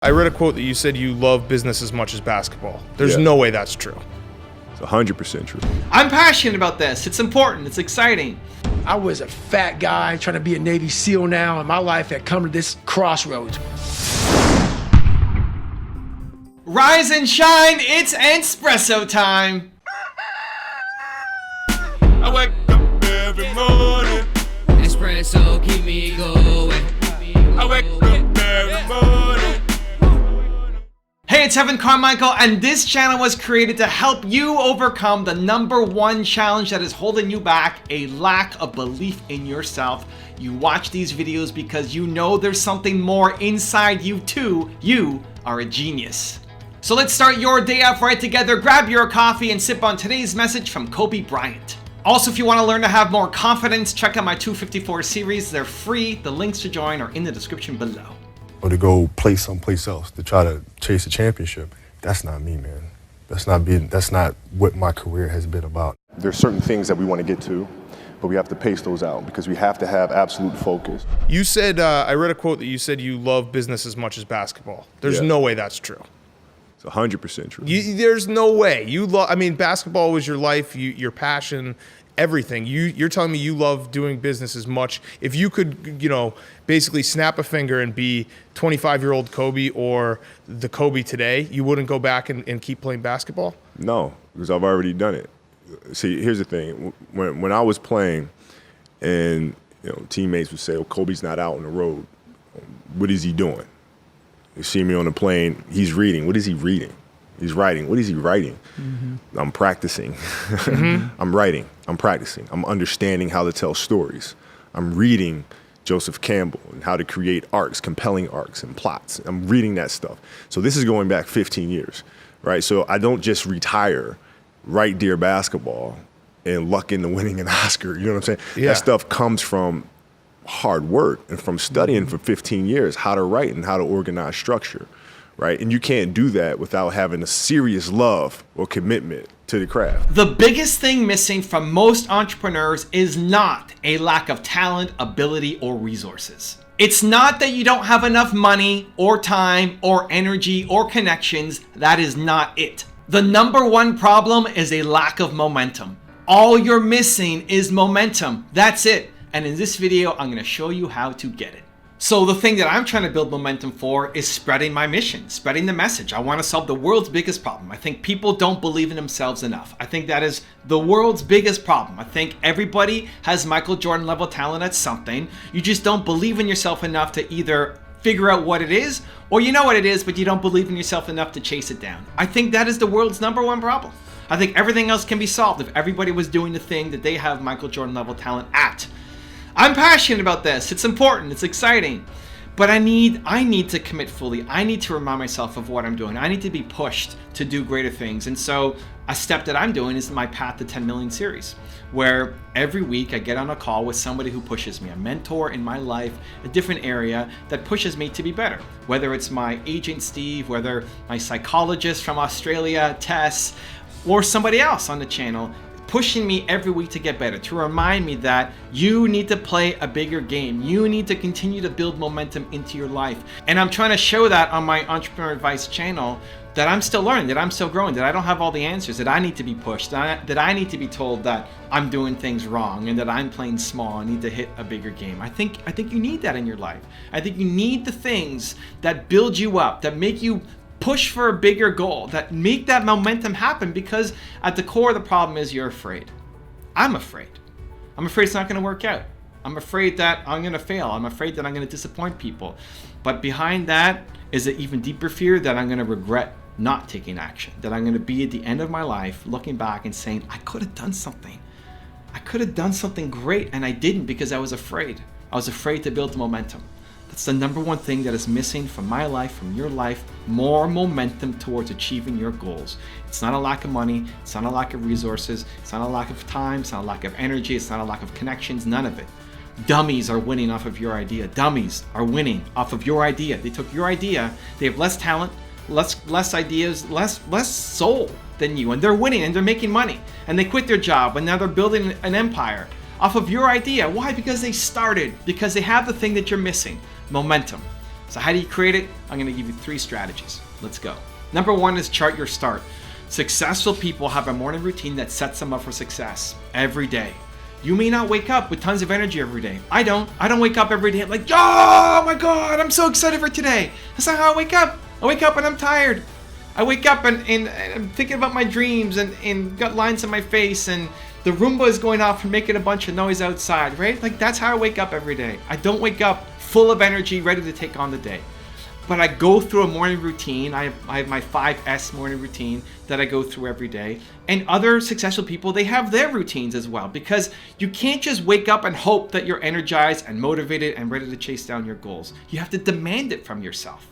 I read a quote that you said you love business as much as basketball. There's Yeah. no way that's true. It's 100% true. I'm passionate about this. It's important. It's exciting. I was a fat guy trying to be a Navy SEAL now, and my life had come to this crossroads. Rise and shine. It's espresso time. I wake up every morning. Espresso keep me going. I wake up every morning. Hey, it's Evan Carmichael, and this channel was created to help you overcome the #1 challenge that is holding you back, a lack of belief in yourself. You watch these videos because you know there's something more inside you too. You are a genius. So let's start your day off right together. Grab your coffee and sip on today's message from Kobe Bryant. Also, if you want to learn to have more confidence, check out my 254 series. They're free. The links to join are in the description below. Or to go play someplace else to try to chase a championship. That's not me, man. That's not what my career has been about. There's certain things that we want to get to, but we have to pace those out because we have to have absolute focus. You said, I read a quote that you said you love business as much as basketball. There's Yeah. no way that's true. It's 100% true. There's no way. Basketball was your life, your passion, everything. You're telling me you love doing business as much. If you could, basically snap a finger and be 25-year-old Kobe or the Kobe today, you wouldn't go back and keep playing basketball? No, because I've already done it. See, here's the thing. When I was playing and teammates would say, oh, Kobe's not out on the road. What is he doing? You see me on the plane, he's reading. What is he reading? He's writing. What is he writing? Mm-hmm. I'm practicing. Mm-hmm. I'm writing. I'm practicing. I'm understanding how to tell stories. I'm reading Joseph Campbell and how to create arcs, compelling arcs and plots. I'm reading that stuff. So this is going back 15 years, right? So I don't just retire, write Dear Basketball, and luck into winning an Oscar. You know what I'm saying? Yeah. That stuff comes from hard work and from studying for 15 years how to write and how to organize structure, right? And you can't do that without having a serious love or commitment to the craft. The biggest thing missing from most entrepreneurs is not a lack of talent, ability, or resources. It's not that you don't have enough money or time or energy or connections. That is not it. The #1 problem is a lack of momentum. All you're missing is momentum. That's it. And in this video, I'm going to show you how to get it. So the thing that I'm trying to build momentum for is spreading my mission, spreading the message. I want to solve the world's biggest problem. I think people don't believe in themselves enough. I think that is the world's biggest problem. I think everybody has Michael Jordan level talent at something. You just don't believe in yourself enough to either figure out what it is, or you know what it is, but you don't believe in yourself enough to chase it down. I think that is the world's #1 problem. I think everything else can be solved if everybody was doing the thing that they have Michael Jordan level talent at. I'm passionate about this. It's important. It's exciting. But I need to commit fully. I need to remind myself of what I'm doing. I need to be pushed to do greater things. And so a step that I'm doing is my Path to 10 Million series, where every week I get on a call with somebody who pushes me, a mentor in my life, a different area that pushes me to be better. Whether it's my agent, Steve, whether my psychologist from Australia, Tess, or somebody else on the channel, pushing me every week to get better, to remind me that you need to play a bigger game. You need to continue to build momentum into your life. And I'm trying to show that on my Entrepreneur Advice channel, that I'm still learning, that I'm still growing, that I don't have all the answers, that I need to be pushed, that I need to be told that I'm doing things wrong and that I'm playing small. I need to hit a bigger game. I think you need that in your life. I think you need the things that build you up, that make you push for a bigger goal, that make that momentum happen, because at the core of the problem is you're afraid. I'm afraid. I'm afraid it's not going to work out. I'm afraid that I'm going to fail. I'm afraid that I'm going to disappoint people. But behind that is an even deeper fear that I'm going to regret not taking action, that I'm going to be at the end of my life looking back and saying, I could have done something. I could have done something great, and I didn't because I was afraid. I was afraid to build the momentum. That's the #1 thing that is missing from my life, from your life, more momentum towards achieving your goals. It's not a lack of money, it's not a lack of resources, it's not a lack of time, it's not a lack of energy, it's not a lack of connections, none of it. Dummies are winning off of your idea. Dummies are winning off of your idea. They took your idea, they have less talent, less ideas, less soul than you, and they're winning and they're making money. And they quit their job and now they're building an empire off of your idea. Why? Because they started, because they have the thing that you're missing, momentum. So how do you create it? I'm gonna give you 3 strategies. Let's go. Number 1 is chart your start. Successful people have a morning routine that sets them up for success every day. You may not wake up with tons of energy every day. I don't wake up every day like, oh my God, I'm so excited for today. That's not how I wake up. I wake up and I'm tired. I wake up and I'm thinking about my dreams and got lines on my face and the Roomba is going off and making a bunch of noise outside, right? Like that's how I wake up every day. I don't wake up full of energy, ready to take on the day. But I go through a morning routine. I have my 5S morning routine that I go through every day. And other successful people, they have their routines as well, because you can't just wake up and hope that you're energized and motivated and ready to chase down your goals. You have to demand it from yourself.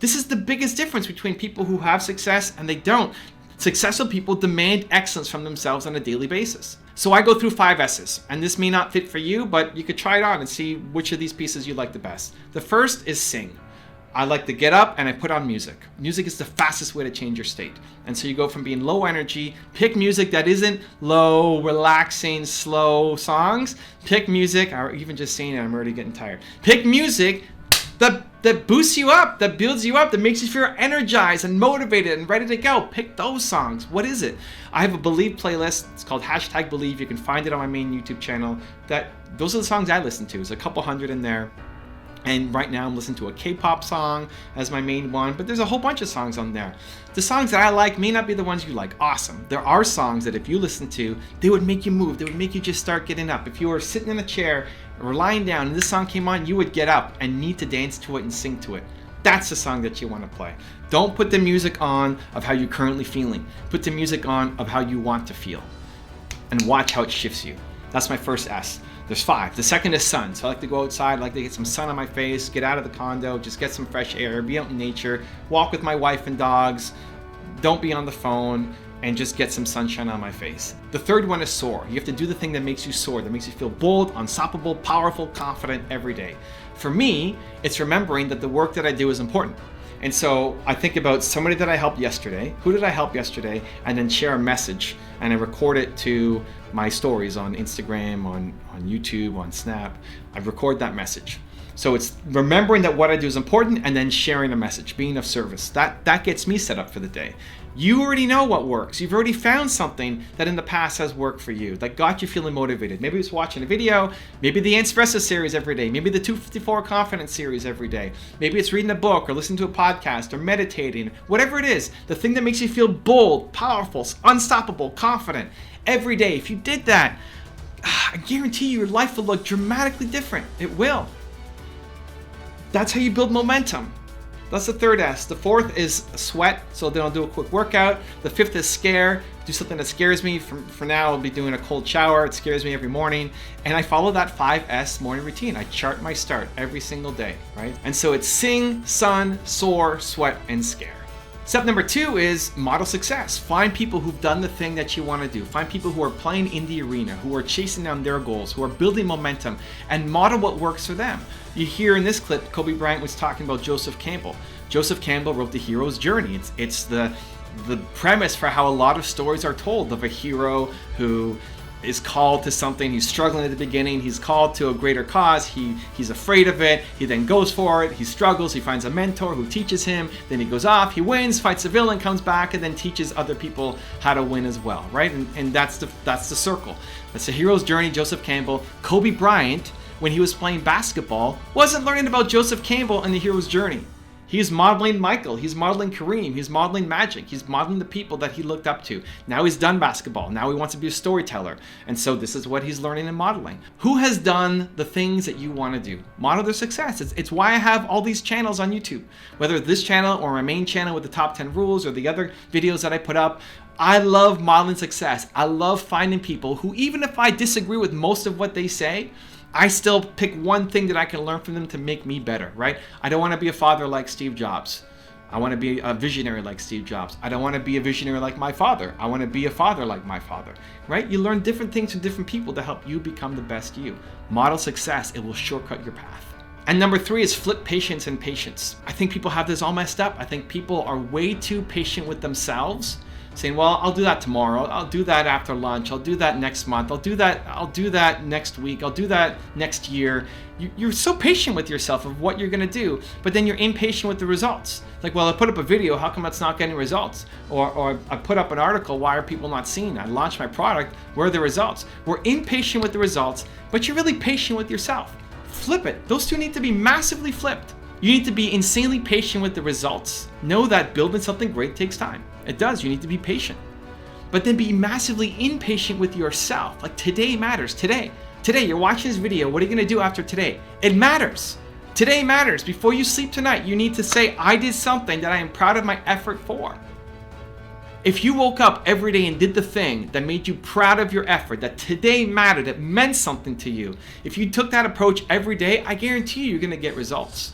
This is the biggest difference between people who have success and they don't. Successful people demand excellence from themselves on a daily basis. So I go through 5 S's, and this may not fit for you, but you could try it on and see which of these pieces you like the best. The first is sing. I like to get up and I put on music. Music is the fastest way to change your state. And so you go from being low energy, pick music that isn't low, relaxing, slow songs. Pick music, or even just saying it, I'm already getting tired. Pick music that boosts you up, that builds you up, that makes you feel energized and motivated and ready to go. Pick those songs. What is it? I have a Believe playlist. It's called #Believe. You can find it on my main YouTube channel. Those are the songs I listen to. There's a couple hundred in there. And right now I'm listening to a K-pop song as my main one, but there's a whole bunch of songs on there. The songs that I like may not be the ones you like. Awesome. There are songs that if you listen to, they would make you move. They would make you just start getting up. If you were sitting in a chair or lying down and this song came on, you would get up and need to dance to it and sing to it. That's the song that you want to play. Don't put the music on of how you're currently feeling. Put the music on of how you want to feel. And watch how it shifts you. That's my first S. There's 5. The second is sun. So I like to go outside, I like to get some sun on my face, get out of the condo, just get some fresh air, be out in nature, walk with my wife and dogs, don't be on the phone, and just get some sunshine on my face. The third one is soar. You have to do the thing that makes you soar, that makes you feel bold, unstoppable, powerful, confident every day. For me, it's remembering that the work that I do is important. And so I think about somebody that I helped yesterday, who did I help yesterday, and then share a message, and I record it to my stories on Instagram, on YouTube, on Snap. I record that message. So it's remembering that what I do is important and then sharing a message, being of service. That gets me set up for the day. You already know what works. You've already found something that in the past has worked for you, that got you feeling motivated. Maybe it's watching a video, maybe the Anspressa series every day, maybe the 254 Confidence series every day. Maybe it's reading a book or listening to a podcast or meditating, whatever it is, the thing that makes you feel bold, powerful, unstoppable, confident every day. If you did that, I guarantee you your life will look dramatically different. It will. That's how you build momentum. That's the third S. The fourth is sweat, so then I'll do a quick workout. The fifth is scare. Do something that scares me. For now, I'll be doing a cold shower. It scares me every morning. And I follow that 5S morning routine. I chart my start every single day, right? And so it's sing, sun, soar, sweat, and scare. Step number 2 is model success. Find people who've done the thing that you want to do. Find people who are playing in the arena, who are chasing down their goals, who are building momentum, and model what works for them. You hear in this clip, Kobe Bryant was talking about Joseph Campbell. Joseph Campbell wrote The Hero's Journey. It's the premise for how a lot of stories are told of a hero who is called to something. He's struggling at the beginning. He's called to a greater cause. He's afraid of it. He then goes for it. He struggles. He finds a mentor who teaches him. Then he goes off. He wins, fights a villain, comes back, and then teaches other people how to win as well, right? And that's the circle. That's The Hero's Journey, Joseph Campbell. Kobe Bryant, when he was playing basketball, wasn't learning about Joseph Campbell and The Hero's Journey. He's modeling Michael, he's modeling Kareem, he's modeling Magic, he's modeling the people that he looked up to. Now he's done basketball, now he wants to be a storyteller. And so this is what he's learning and modeling. Who has done the things that you want to do? Model their success. It's why I have all these channels on YouTube. Whether this channel or my main channel with the top 10 rules or the other videos that I put up, I love modeling success. I love finding people who, even if I disagree with most of what they say, I still pick one thing that I can learn from them to make me better, right? I don't want to be a father like Steve Jobs. I want to be a visionary like Steve Jobs. I don't want to be a visionary like my father. I want to be a father like my father, right? You learn different things from different people to help you become the best you. Model success. It will shortcut your path. And number 3 is flip patience and patience. I think people have this all messed up. I think people are way too patient with themselves saying, well, I'll do that tomorrow, I'll do that after lunch, I'll do that next month, I'll do that next week, I'll do that next year. You're so patient with yourself of what you're gonna do, but then you're impatient with the results. Like, well, I put up a video, how come it's not getting results? Or I put up an article, why are people not seeing? I launched my product, where are the results? We're impatient with the results, but you're really patient with yourself. Flip it. Those two need to be massively flipped. You need to be insanely patient with the results. Know that building something great takes time. It does. You need to be patient. But then be massively impatient with yourself. Like, today matters. Today you're watching this video. What are you going to do after today? It matters. Today matters. Before you sleep tonight, you need to say, I did something that I am proud of my effort for. If you woke up every day and did the thing that made you proud of your effort, that today mattered, that meant something to you, if you took that approach every day, I guarantee you're going to get results.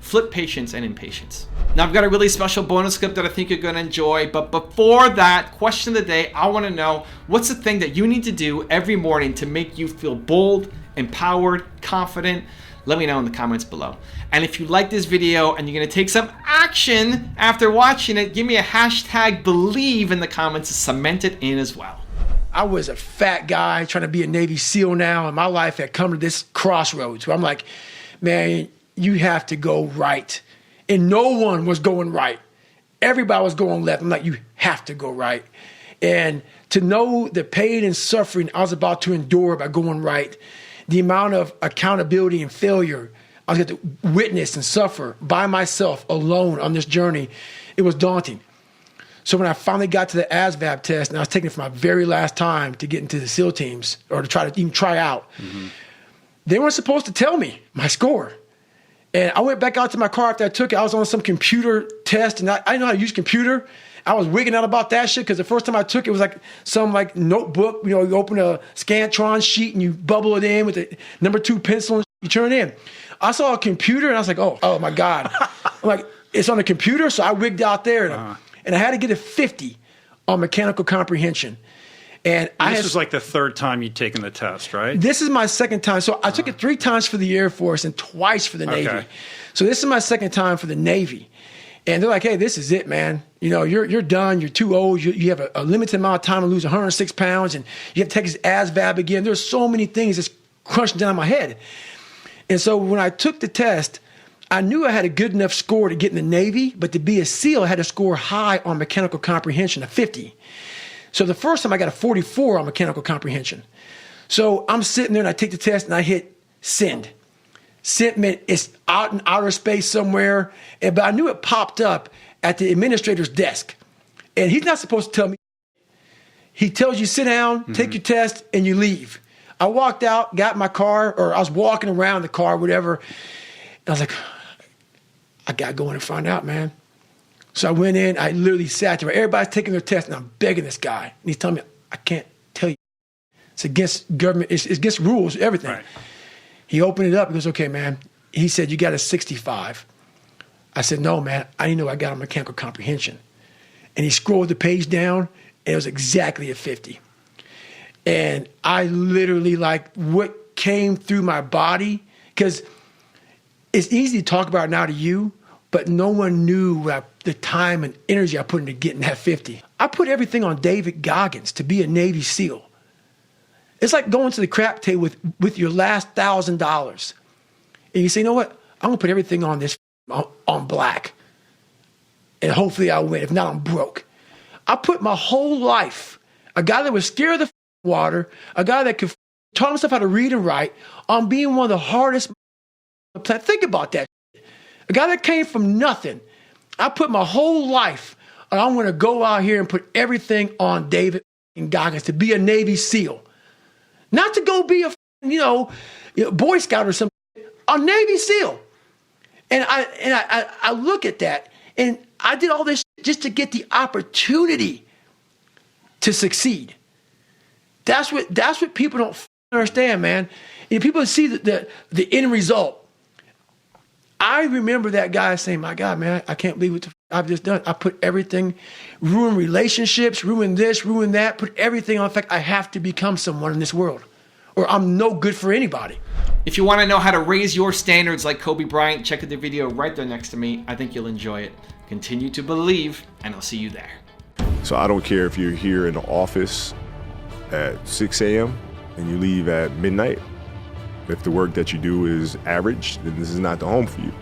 Flip patience and impatience. Now, I've got a really special bonus clip that I think you're going to enjoy, but before that, question of the day, I want to know, what's the thing that you need to do every morning to make you feel bold, empowered, confident? Let me know in the comments below. And if you like this video and you're going to take some action after watching it, give me a hashtag believe in the comments to cement it in as well. I was a fat guy trying to be a Navy SEAL now, and my life had come to this crossroads where I'm like, man, you have to go right. And no one was going right. Everybody was going left. I'm like, you have to go right. And to know the pain and suffering I was about to endure by going right, the amount of accountability and failure I was going to witness and suffer by myself alone on this journey, it was daunting. So when I finally got to the ASVAB test, and I was taking it for my very last time to get into the SEAL teams or to try out, they weren't supposed to tell me my score. And I went back out to my car after I took it. I was on some computer test, and I didn't know how to use a computer. I was wigging out about that shit because the first time I took it was like some like notebook. You know, you open a Scantron sheet and you bubble it in with the number 2 pencil and you turn it in. I saw a computer and I was like, oh my God. I'm like, it's on a computer? So I wigged out there and I had to get a 50 on mechanical comprehension. And this was like the third time you'd taken the test, right? This is my second time. So I took it 3 times for the Air Force and twice for the Navy. So this is my second time for the Navy. And they're like, hey, this is it, man. You know, you're done. You're too old. You have a limited amount of time to lose 106 pounds, and you have to take his ASVAB again. There's so many things that's crunching down my head. And so when I took the test, I knew I had a good enough score to get in the Navy, but to be a SEAL, I had to score high on mechanical comprehension, a 50. So the first time I got a 44 on mechanical comprehension. So I'm sitting there and I take the test and I hit send. Sent meant it's out in outer space somewhere, but I knew it popped up at the administrator's desk. And he's not supposed to tell me. He tells you sit down, take your test, and you leave. I walked out, got in my car, or I was walking around the car, whatever. And I was like, I got to go in and find out, man. So I went in, I literally sat there. Everybody's taking their test, and I'm begging this guy. And he's telling me, I can't tell you. It's against government, it's against rules, everything. Right. He opened it up. He goes, okay, man. He said, you got a 65. I said, no, man. I didn't know I got a mechanical comprehension. And he scrolled the page down, and it was exactly a 50. And I literally, like, what came through my body, because it's easy to talk about it now to you, but no one knew the time and energy I put into getting that 50. I put everything on David Goggins to be a Navy SEAL. It's like going to the crap table with your last $1,000. And you say, you know what? I'm going to put everything on this, on black. And hopefully I'll win. If not, I'm broke. I put my whole life, a guy that was scared of the water, a guy that could taught himself how to read and write, on being one of the hardest on the planet. Think about that. A guy that came from nothing. I put my whole life, and I'm going to go out here and put everything on David Goggins to be a Navy SEAL. Not to go be a Boy Scout or something, a Navy SEAL. And I look at that, and I did all this just to get the opportunity to succeed. That's what people don't understand, man. And people see the end result. I remember that guy saying, my God, man, I can't believe what I've just done. I put everything, ruin relationships, ruin this, ruin that, put everything on. In fact, I have to become someone in this world, or I'm no good for anybody. If you want to know how to raise your standards like Kobe Bryant, check out the video right there next to me. I think you'll enjoy it. Continue to believe, and I'll see you there. So I don't care if you're here in the office at 6 a.m. and you leave at midnight. If the work that you do is average, then this is not the home for you.